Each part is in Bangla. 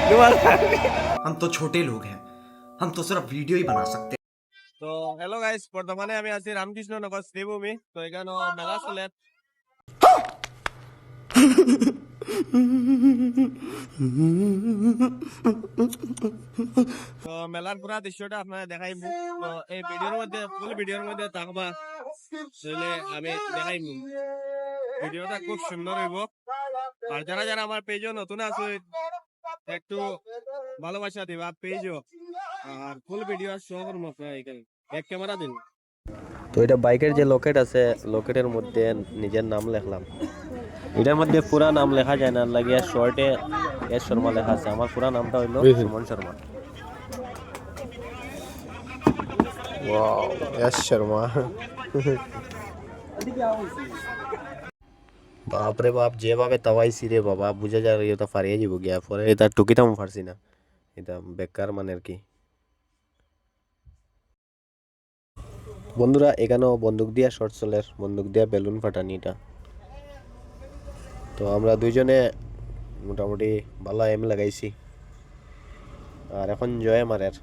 हम तो छोटे लोग हैं, हम तो सिर्फ वीडियो ही बना सकते हैं। তো হ্যালো গাইস, বর্তমানে আমি আছি রামকৃষ্ণনগর শ্রীভূমি। তো এখানে মেলা চলে। তো মেলার পুরা দৃশ্যটা আপনারা দেখাইবো। তো এই ভিডিওর মধ্যে ফুল ভিডিওর মধ্যে থাকবা, তাহলে আমি দেখাইবো। ভিডিওটা খুব সুন্দর হইব। আর যারা যারা আমার পেজও নতুন আছে একটু ভালোবাসা দিবা পেজও, আর ফুল ভিডিও শো করবো আপনারা এখানে। এক ক্যামেরা দিন। তো এটা বাইকের যে লকেট আছে, লকেটের মধ্যে নিজের নাম লেখলাম। এটার মধ্যে পুরা নাম লেখা যায় না, লাগিয়া শর্টে এস শর্মা লেখা আছে। আমার পুরা নামটা হইলো সুমন শর্মা। Wow, S Sharma. বাপরে বাপ, যেভাবে তাওয়াইছি রে বাবা, বুঝা যায় এটা ফারিয়ে যাব গিয়া। পরে এটা টুকিটাম ফারছি না, এটা বেকার মানে আর কি। বন্ধুরা, এখানেও বন্দুক দিয়া শর্ট চলের, বন্দুক দিয়া বেলুন ফাটানি এটা। তো আমরা দুইজনে মোটামুটি ভালো এম লাগাইছি, আর এখন জয় মারের।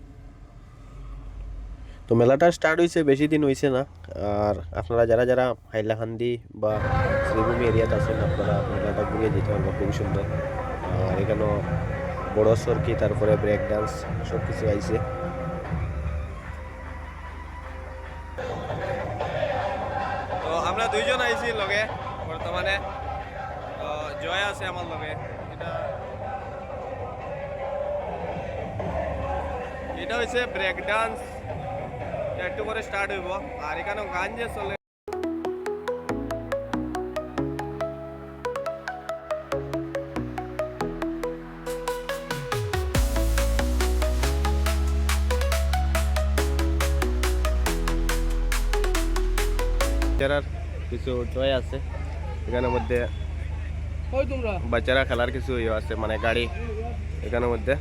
তো মেলাটা স্টার্ট হয়েছে, বেশি দিন হয়েছে না। আর আপনারা যারা যারা হাইলাকান্দি বা শ্রীভূমি এরিয়াতে আছেন, আপনারা মেলাটা ঘুরিয়ে যেতে পারবেন, খুবই সুন্দর। আর এখানেও বড় সরকি, তারপরে ব্রেক ডান্স সব কিছু আইছে। তো আমরা দুইজন আইছি লগে বর্তমানে। তো জয় আছে আমার লগে। এটা হচ্ছে ব্রেক ডান্স, একটু করে স্টার্ট হইব। আর এখানে গান যে চলে, বাচ্চারার কিছু টয় আছে এখানের মধ্যে, বাচ্চারা খেলার কিছু ইয়ে আছে, মানে গাড়ি এখানের মধ্যে।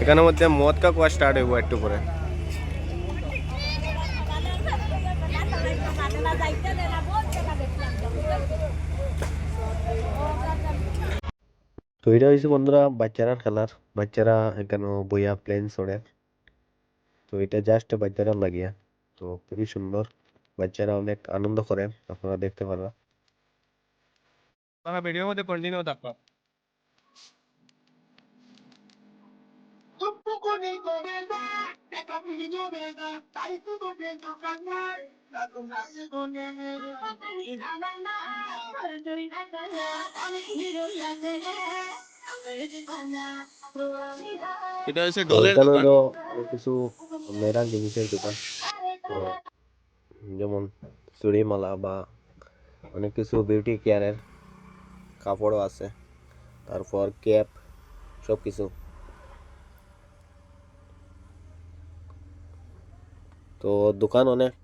এখানের মধ্যে মদ কা কুয়া স্টার্ট হইব একটু পরে। তো এটা হয়েছে বন্ধুরা বাচ্চারা খেলার, বাচ্চারা এখানে বইয়া প্লেন চড়ে। তো এটা জাস্ট বাচ্চারা লাগিয়া, তো খুবই সুন্দর, বাচ্চারা অনেক আনন্দ করে, আপনারা দেখতে পারবা। ভিডিওর মধ্যে কন্টিনিউ থাকবা। এটা হচ্ছে ডলের এখানে দোকান। হলো কিছু মেয়েরান জিনিসের দোকান, তো যেমন চুড়িমালা বা অনেক কিছু বিউটি কেয়ারের কাপড়ও আছে, তারপর ক্যাপ, সব কিছু। তো দোকান অনেক,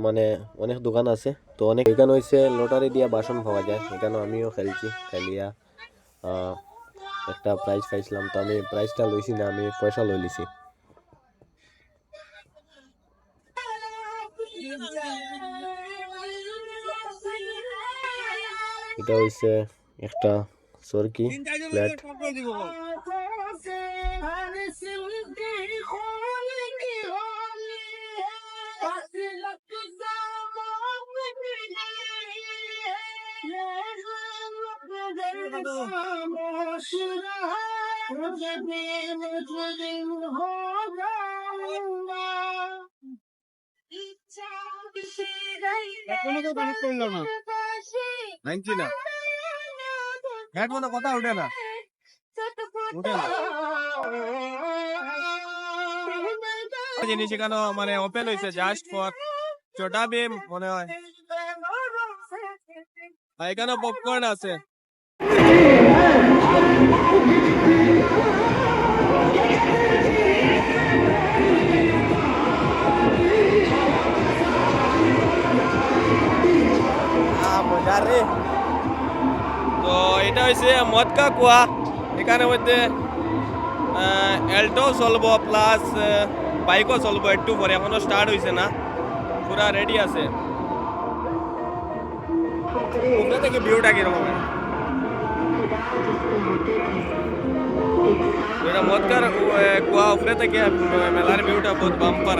মানে অনেক দোকান আছে। তো অনেক এখানে হয়েছে লটারি দিয়া বাসন পাওয়া যায়। এখানে আমিও খেলছি, খেলিয়া একটা প্রাইজ পাইছিলাম। তো আমি প্রাইজটা লইছি না, আমি পয়সা লই লিছি। এটা হইছে একটা সরকি প্লেট। কথা উঠে না, উঠে না জিনিস এখানে মানে ওপেন হয়েছে জাস্ট ফর ছোটা বিম মনে হয়। আর এখানে পপকর্ন আছে। তো এটা হচ্ছে মদ কা কুয়া। এখানের মধ্যে এল্টো চলবো প্লাস বাইকও চলবো একটু পরে, এখনো স্টার্ট হয়েছে না, পুরা রেডি আছে। উপরে থেকে ভিউটা কিরকম? এটা মতকার কুয়া উপরে থেকে মেলার ভিউটা বহুত বাম্পার।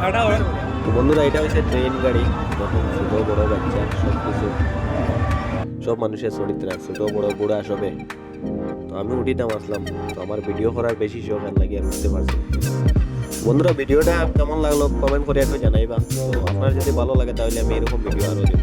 আর আরে তো বন্ধুরা, এটা হচ্ছে ট্রেন গাড়ি, যখন ছোট বড় বাচ্চা সব কিছু, সব মানুষের চরিত্র, ছোট বড় বুড়া সবে। তো আমি উঠিতাম আসলাম, তো আমার ভিডিও করার বেশি শখ আর লাগে আর বুঝতে পারছি। বন্ধুরা, ভিডিওটা কেমন লাগলো কমেন্ট করে একটু জানাইবা। তো আপনার যদি ভালো লাগে তাহলে আমি এরকম ভিডিও আরও দেব।